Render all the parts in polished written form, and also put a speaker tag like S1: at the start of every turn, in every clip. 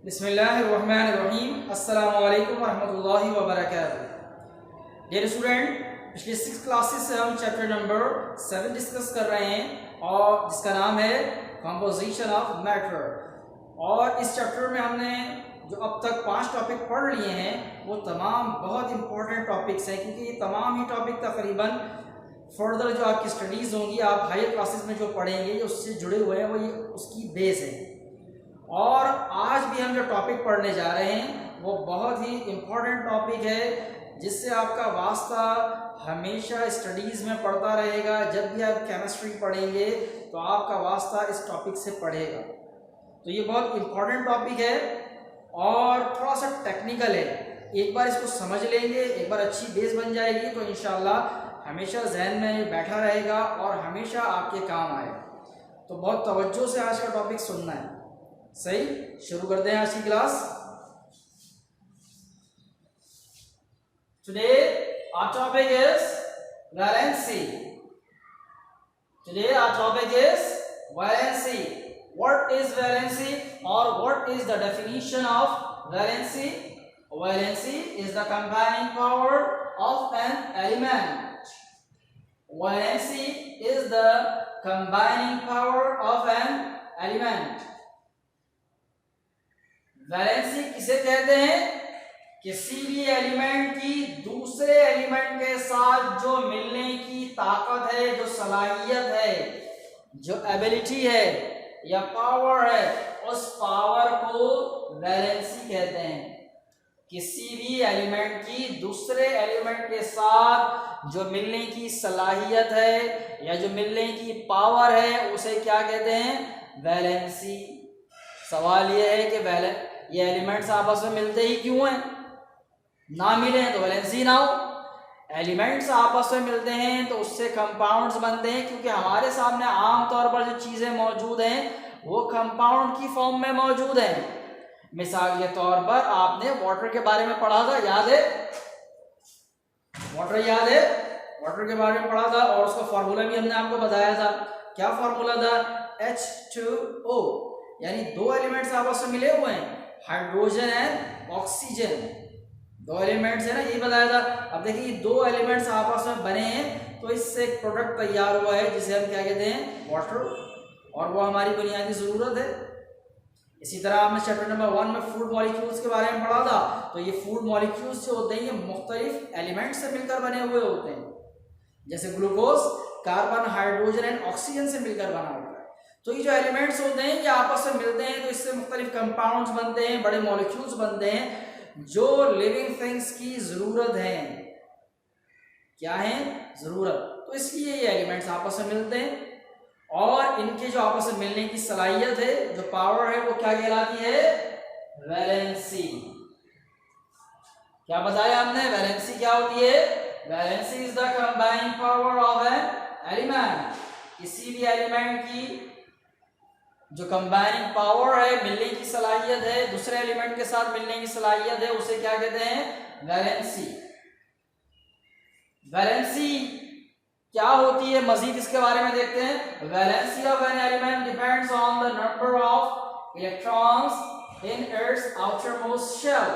S1: बिस्मिल्लाहिर्रहमानिर्रहीम। अस्सलामु अलैकुम वरहमतुल्लाहि वबरकातुहू। डियर स्टूडेंट, पिछले 6 क्लासेस से हम चैप्टर नंबर 7 डिस्कस कर रहे हैं और जिसका नाम है कंपोजिशन ऑफ मैटर। और इस चैप्टर में हमने जो अब तक 5 टॉपिक पढ़ लिए हैं वो तमाम बहुत इंपॉर्टेंट टॉपिक्स हैं, क्योंकि ये तमाम ही टॉपिक तकरीबन फर्दर जो आपकी स्टडीज़ होंगी, आप हायर क्लासेस में जो पढ़ेंगे, जो उससे जुड़े हुए हैं, वो ये उसकी बेस है। और आज भी हम जो टॉपिक पढ़ने जा रहे हैं वो बहुत ही इम्पोर्टेंट टॉपिक है, जिससे आपका वास्ता हमेशा स्टडीज़ में पढ़ता रहेगा। जब भी आप केमिस्ट्री पढ़ेंगे तो आपका वास्ता इस टॉपिक से पढ़ेगा। तो ये बहुत इम्पोर्टेंट टॉपिक है और थोड़ा सा टेक्निकल है। एक बार इसको समझ लेंगे, एक बार अच्छी बेस बन जाएगी तो इंशाल्लाह हमेशा जहन में बैठा रहेगा और हमेशा आपके काम आएगा। तो बहुत तवज्जो से आज का टॉपिक सुनना है। सही, शुरू करते हैं आज की class. Today our topic is valency. Today our topic is valency. What is valency or what is the definition of valency? Valency is the combining power of an element. Valency is the combining power of an element. Valency किसे कहते हैं? किसी भी element की दूसरे element के साथ जो मिलने की ताकत है, जो सलाहियत है, जो एबिलिटी है या पावर है, उस पावर को वैलेंसी कहते हैं। किसी भी एलिमेंट की दूसरे एलिमेंट के साथ जो मिलने की सलाहियत है या जो मिलने की पावर है, उसे क्या कहते हैं? वैलेंसी। सवाल यह है कि ये एलिमेंट्स आपस में मिलते ही क्यों हैं? ना मिले तो वैलेंसी ना हो। एलिमेंट्स आपस में मिलते हैं तो उससे कंपाउंड्स बनते हैं, क्योंकि हमारे सामने आमतौर पर जो चीज़ें मौजूद हैं वो कंपाउंड की फॉर्म में मौजूद हैं। मिसाल के तौर पर आपने वाटर के बारे में पढ़ा था, याद है? वाटर याद है? वाटर के बारे में पढ़ा था और उसका फॉर्मूला भी हमने आपको बताया था। क्या फॉर्मूला था? H2O, यानी दो एलिमेंट्स आपस में मिले हुए हैं, हाइड्रोजन एंड ऑक्सीजन। दो एलिमेंट्स है ना, यही बताया था। अब देखिए दो एलिमेंट्स आपस में बने हैं तो इससे एक प्रोडक्ट तैयार हुआ है जिसे हम क्या कहते हैं? वाटर। और वो हमारी बुनियादी ज़रूरत है। इसी तरह आपने चैप्टर नंबर 1 में फूड मॉलिक्यूल्स के बारे में पढ़ा था। तो ये फूड मॉलिक्यूल्स जो होते हैं ये मुख्तलिफ एलिमेंट्स से मिलकर बने हुए होते हैं, जैसे glucose carbon hydrogen and oxygen से मिलकर बना होता है। तो ये जो एलिमेंट्स होते हैं ये आपस में मिलते हैं तो इससे मुख्तलिफ कंपाउंड्स बनते हैं, बड़े मॉलिक्यूल्स बनते हैं जो लिविंग थिंग्स की ज़रूरत है। क्या है? ज़रूरत। तो इसलिए ये एलिमेंट्स आपस में मिलते हैं और इनके जो आपस में मिलने की सलाहियत है, जो पावर है, वो क्या कहलाती है? वैलेंसी। क्या बताया हमने? वैलेंसी क्या होती है? Valency is the combining power of an element. किसी भी एलिमेंट की जो कंबाइनिंग पावर है, मिलने की सलाहियत है, दूसरे एलिमेंट के साथ मिलने की सलाहियत है, उसे क्या कहते हैं? वैलेंसी। वैलेंसी क्या होती है, मजीद इसके बारे में देखते हैं। Valency of an element depends on the number of electrons in its outermost shell.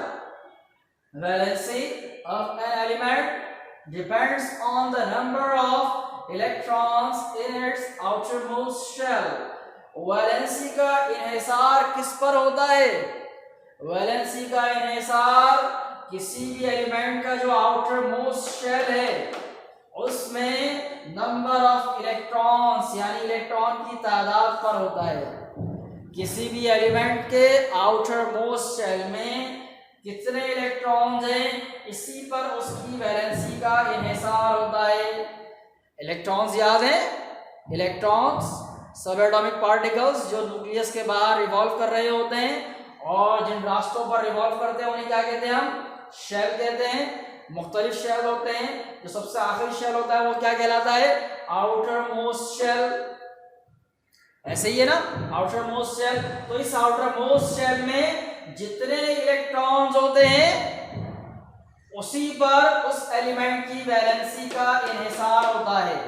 S1: Valency of an element depends on the number of electrons in its outermost shell. Valency का इन्हिसार किस पर होता है? वैलेंसी का इन्हिसार किसी भी एलिमेंट का जो आउटर मोस्ट शेल है उसमें नंबर ऑफ इलेक्ट्रॉन्स यानी इलेक्ट्रॉन की तादाद पर होता है। किसी भी एलिमेंट के आउटर मोस्ट शेल में कितने इलेक्ट्रॉन्स हैं, इसी पर उसकी वैलेंसी का इन्हिसार होता है। इलेक्ट्रॉन्स याद है? इलेक्ट्रॉन्स सब एटॉमिक पार्टिकल्स जो न्यूक्लियस के बाहर रिवॉल्व कर रहे होते हैं और जिन रास्तों पर रिवॉल्व करते हैं उन्हें क्या कहते हैं? हम शेल कहते हैं। मुख्तलिफ शेल होते हैं, जो सबसे आखिरी शेल होता है वो क्या कहलाता है? Outermost shell. ऐसे ही है ना, आउटर मोस्ट शेल। तो इस आउटर मोस्ट शेल में जितने इलेक्ट्रॉन्स होते हैं उसी पर उस एलिमेंट की वैलेंसी का इन्हिसार होता है,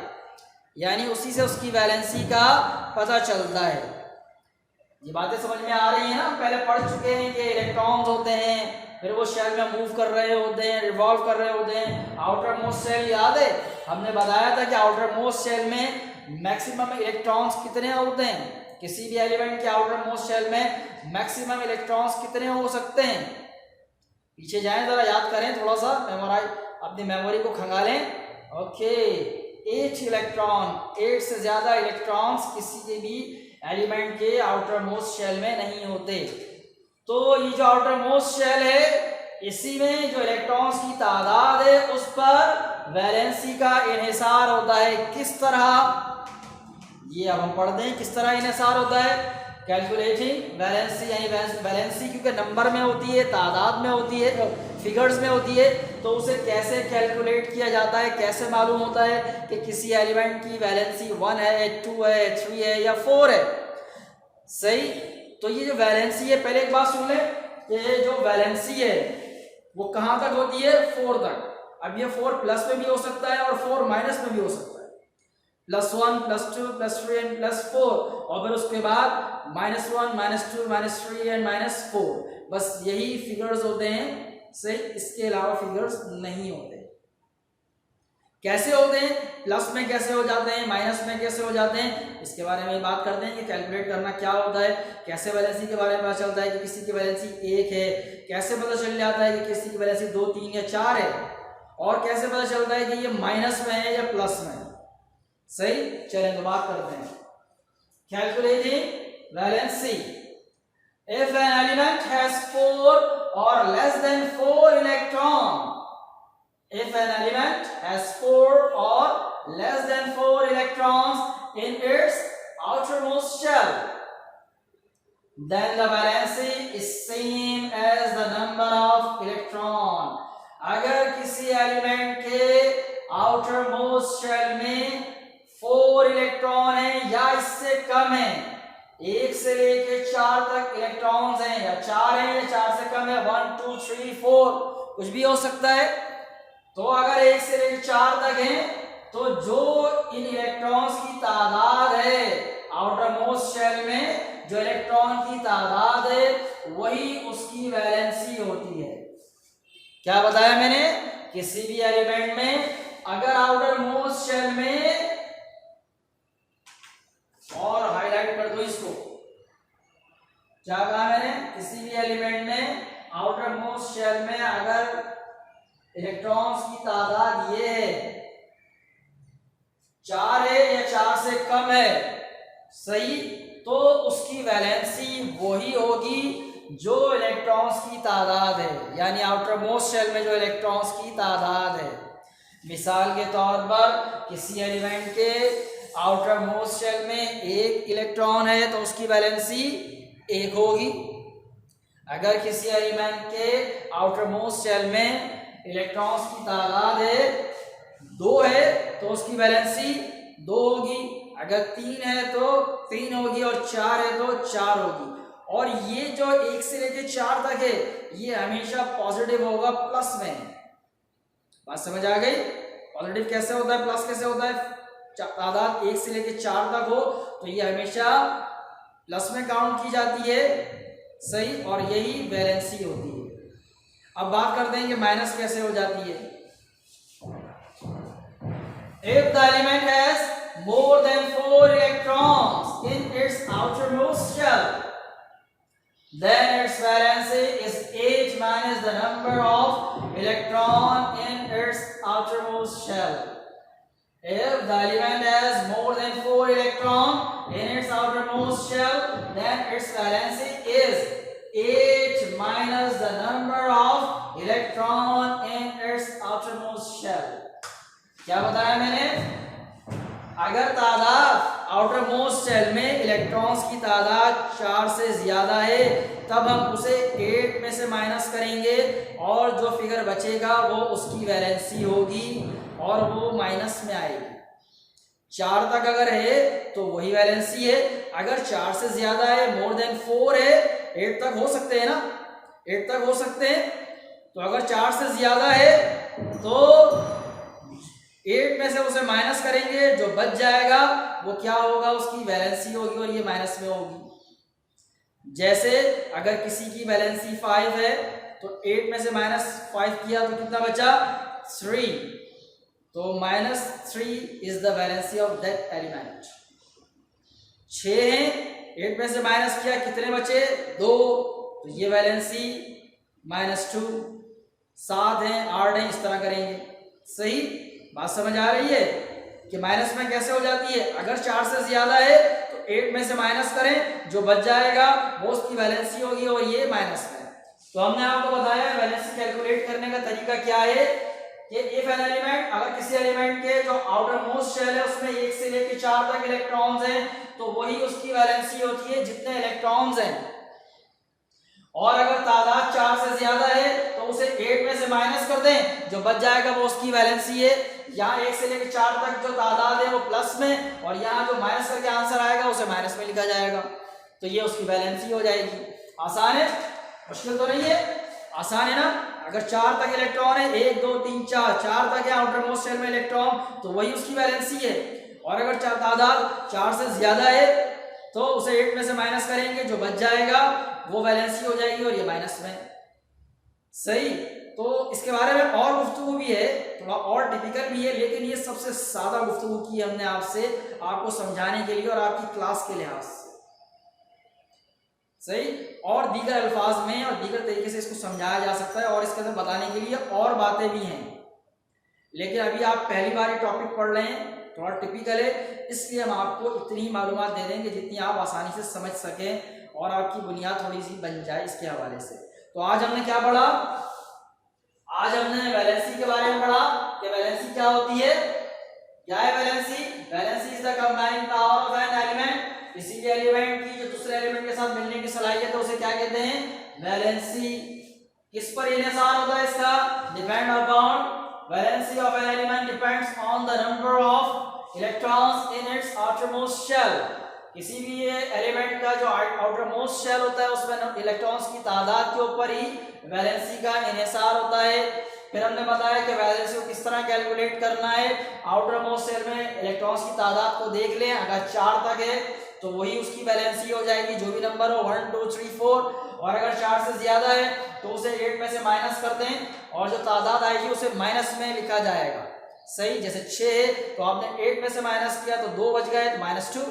S1: यानी उसी से उसकी वैलेंसी का पता चलता है। ये बातें समझ में आ रही हैं ना? पहले पढ़ चुके हैं कि इलेक्ट्रॉन्स होते हैं, फिर वो शेल में मूव कर रहे होते हैं, रिवॉल्व कर रहे होते हैं। आउटर मोस्ट शेल याद है? हमने बताया था कि आउटर मोस्ट शेल में मैक्सिमम इलेक्ट्रॉन्स कितने होते हैं? किसी भी एलिमेंट के आउटर मोस्ट शेल में मैक्सिमम इलेक्ट्रॉन्स कितने हो सकते हैं? पीछे जाएं, जरा याद करें, थोड़ा सा मेमोराइज, अपनी मेमोरी को खंगालें। ओके, 8 इलेक्ट्रॉन, 8 से ज्यादा इलेक्ट्रॉन्स किसी के भी एलिमेंट के आउटर मोस्ट शेल में नहीं होते। तो ये जो आउटर मोस्ट शेल है, इसी में जो इलेक्ट्रॉन्स की तादाद है उस पर वैलेंसी का इन्हिसार होता है। किस तरह? ये अब हम पढ़ते हैं किस तरह इन्हिसार होता है। कैलकुलेटिंग वैलेंसी, यानी वैलेंसी क्योंकि नंबर में होती है, तादाद में होती है, फिगर्स में होती है, तो उसे कैसे कैलकुलेट किया जाता है, कैसे मालूम होता है कि किसी एलिमेंट की वैलेंसी 1 है, 2 है, 3 है या 4 है। सही। तो ये जो वैलेंसी है, पहले एक बात सुन ले कि जो वैलेंसी है वो कहां तक होती है? 4 तक। अब ये 4 प्लस में भी हो सकता है और 4 माइनस में भी हो सकता है। +1, +2, +3 एंड +4, और फिर उसके बाद -1, -2, -3 एंड -4। बस यही फिगर्स होते हैं, सही। इसके अलावा फिगर्स नहीं होते। कैसे होते हैं? प्लस में कैसे हो जाते हैं, माइनस में कैसे हो जाते हैं, इसके बारे में बात करते हैं कि कैलकुलेट करना क्या होता है। कैसे वैलेंसी के बारे में पता चलता है कि किसी की वैलेंसी 1 है, कैसे पता चल जाता है कि किसी की वैलेंसी 2, 3 या 4 है, और कैसे पता चलता है कि ये माइनस में है या प्लस में है। सही। चलें तो बात करते हैं calculating valency. If an element has 4 और less than 4 electron, if an element has 4 or less than 4 electrons in its outermost shell, then the valency is same as the number of electron. अगर किसी element के outermost shell में 4 electron है या इससे कम है, 1 से लेके 4 तक इलेक्ट्रॉन्स हैं, या 4 है या 4 से कम है, 1, 2, 3, 4 कुछ भी हो सकता है। तो अगर 1 से लेकर 4 तक है, तो जो इन इलेक्ट्रॉन्स की तादाद है आउटर मोस्ट शेल में, जो इलेक्ट्रॉन की तादाद है वही उसकी वैलेंसी होती है। क्या बताया मैंने? किसी भी एलिमेंट में अगर आउटर मोस्ट शेल में, और हाईलाइट कर दो इसको, क्या कहा मैंने? किसी भी एलिमेंट में आउटर मोस्ट शेल में अगर इलेक्ट्रॉन्स की तादाद ये है, 4 है या 4 से कम है, सही, तो उसकी वैलेंसी वही होगी जो इलेक्ट्रॉन्स की तादाद है, यानी आउटर मोस्ट शेल में जो इलेक्ट्रॉन्स की तादाद है। मिसाल के तौर पर किसी एलिमेंट के आउटर मोस्ट शेल में 1 इलेक्ट्रॉन है तो उसकी वैलेंसी 1 होगी। अगर किसी एलिमेंट के आउटर मोस्ट शेल में इलेक्ट्रॉन्स की तादाद है 2 है तो उसकी वैलेंसी 2 होगी। अगर 3 है तो 3 होगी, और 4 है तो 4 होगी। और ये जो 1 से लेकर 4 तक है ये हमेशा पॉजिटिव होगा, प्लस में। बात समझ आ गई? पॉजिटिव कैसे होता है, प्लस कैसे होता है? तादाद 1 से लेकर 4 तक हो तो ये हमेशा प्लस में काउंट की जाती है, सही, और यही वैलेंसी होती है। अब बात करते हैं कि माइनस कैसे हो जाती है। If the element has more than 4 electrons in its outermost shell, then its valency is 8 minus the number of electron in its outermost shell. If the element has more than 4 electron in its outermost shell, then its valency is 8 minus the number of electron in its outermost shell. क्या बताया मैंने? अगर तादाद outer most shell में electrons की तादाद 4 से ज्यादा है तब हम उसे 8 में से माइनस करेंगे और जो फिगर बचेगा वो उसकी वैलेंसी होगी और वो माइनस में आएगी। 4 तक अगर है तो वही वैलेंसी है, अगर 4 से ज्यादा है, मोर देन 4 है, 8 तक हो सकते हैं ना, 8 तक हो सकते हैं। तो अगर 4 से ज्यादा है तो 8 में से उसे माइनस करेंगे, जो बच जाएगा वो क्या होगा, उसकी वैलेंसी होगी और ये माइनस में होगी। जैसे अगर किसी की वैलेंसी 5 है तो 8 में से -5 किया तो कितना बचा 3, तो -3 is the valency of that element. 6 है, 8 में से माइनस किया कितने बचे 2, तो ये वैलेंसी -2। 7 है, 8 है, इस तरह करेंगे। सही बात समझ आ रही है कि माइनस में कैसे हो जाती है, अगर 4 से ज्यादा है तो 8 में से माइनस करें, जो बच जाएगा वो उसकी वैलेंसी होगी और ये माइनस में। तो हमने आपको बताया वैलेंसी कैलकुलेट करने का तरीका क्या है कि इफ एन एलिमेंट, अगर किसी एलिमेंट के जो आउटर मोस्ट शेल है उसमें 1 से लेकर 4 तक इलेक्ट्रॉन्स हैं तो वही उसकी वैलेंसी होती है जितने इलेक्ट्रॉन्स हैं, और अगर तादाद 4 से ज्यादा है तो उसे 8 में से माइनस कर दें, जो बच जाएगा वो उसकी वैलेंसी है। यहाँ 1 से लेकर 4 तक जो तादाद है वो प्लस में, और यहाँ जो माइनस करके आंसर आएगा उसे माइनस में लिखा जाएगा, तो ये उसकी वैलेंसी हो जाएगी। आसान है, मुश्किल तो नहीं है, आसान है ना। अगर 4 तक इलेक्ट्रॉन है, 1 2 3 4 तक है आउटर मोस्ट शेल में इलेक्ट्रॉन, तो वही उसकी वैलेंसी है। और अगर तादाद 4 से ज्यादा है तो उसे 8 में से माइनस करेंगे, जो बच जाएगा वो वैलेंसी हो जाएगी और ये माइनस में। सही, तो इसके बारे में और गुफ्तगू भी है, थोड़ा और टिपिकल भी है, लेकिन ये सबसे ज्यादा गुफ्तगू की हमने आपसे, आपको समझाने के लिए और आपकी क्लास के लिहाज से। सही, और दीगर अल्फाज में और दीगर तरीके से इसको समझाया जा सकता है, और इसके अंदर बताने के लिए और बातें भी हैं, लेकिन अभी आप पहली बार ये टॉपिक पढ़ रहे हैं, थोड़ा टिपिकल है, इसलिए हम आपको इतनी मालूमात दे देंगे जितनी आप आसानी से समझ सकें और आपकी बुनियाद थोड़ी सी बन जाए इसके हवाले से। तो आज हमने क्या पढ़ा, आज हमने वैलेंसी के बारे में पढ़ा कि वैलेंसी क्या होती है। क्या है valency? Valency is the combining power of an element. किसी भी एलिमेंट की जो दूसरे एलिमेंट के साथ मिलने की सलाहियत है उसे क्या कहते हैं? वैलेंसी। किस पर इन्हिसार होता है इसका? Depend upon, valency of an element depends on the number of electrons in its outermost shell. किसी भी एलिमेंट का जो आउटर मोस्ट शेल होता है उसमें इलेक्ट्रॉन्स की तादाद के ऊपर ही वैलेंसी का इन्हिसार होता है। फिर हमने बताया कि वैलेंसी को किस तरह कैलकुलेट करना है। आउटर मोस्ट शेल में इलेक्ट्रॉन्स की तादाद को देख लें, अगर 4 तक है तो वही उसकी वैलेंसी हो जाएगी, जो भी नंबर हो 1 2 3 4, और अगर 4 से ज्यादा है तो उसे 8 में से माइनस करते हैं और जो तादाद आएगी उसे माइनस में लिखा जाएगा। सही, जैसे 6 है तो आपने 8 में से माइनस किया तो 2 बच गए तो -2।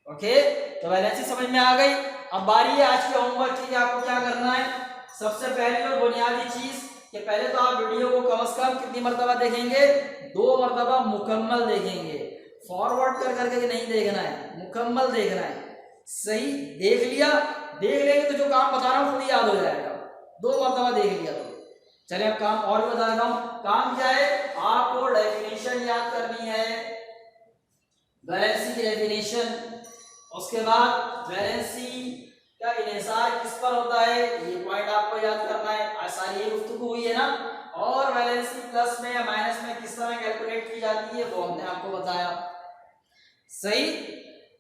S1: ओके, तो वैलेंसी समझ में आ गई। अब बारी है आज के होमवर्क की, आपको क्या करना है। सबसे पहली और बुनियादी चीज कि पहले तो आप वीडियो को कम से कम कितनी मरतबा देखेंगे? 2 मरतबा मुकम्मल देखेंगे, फॉरवर्ड कर करके नहीं देखना है, मुकम्मल देखना है। सही, देख लिया, देख लेंगे तो जो काम बता रहा हूँ खुद याद हो जाएगा। 2 मरतबा देख लिया तो चलिए अब काम और भी बता देता हूँ। काम क्या है? आपको डेफिनेशन याद करनी है, वैलेंसी की डेफिनेशन। उसके बाद वैलेंसी का इन्हिसार किस पर होता है, ये पॉइंट आपको याद करना है। आज सारी ये गुफ्तगू हुई है ना। और वैलेंसी प्लस में या माइनस में किस तरह कैलकुलेट की जाती है वो हमने आपको बताया। सही,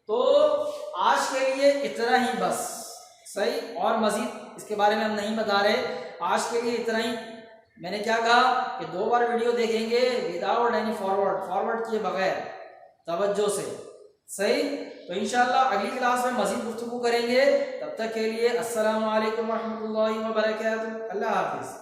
S1: तो आज के लिए इतना ही बस। सही, और मजीद इसके बारे में हम नहीं बता रहे, आज के लिए इतना ही। मैंने क्या कहा कि 2 बार वीडियो देखेंगे विदाउट एनी फॉरवर्ड किए बगैर, तवज्जो से। सही, तो इंशाल्लाह अगली क्लास में मजीद गुफ्तगू करेंगे। तब तक के लिए अस्सलामु अलैकुम व रहमतुल्लाहि व बरकातुहू। अल्लाह हाफिज़।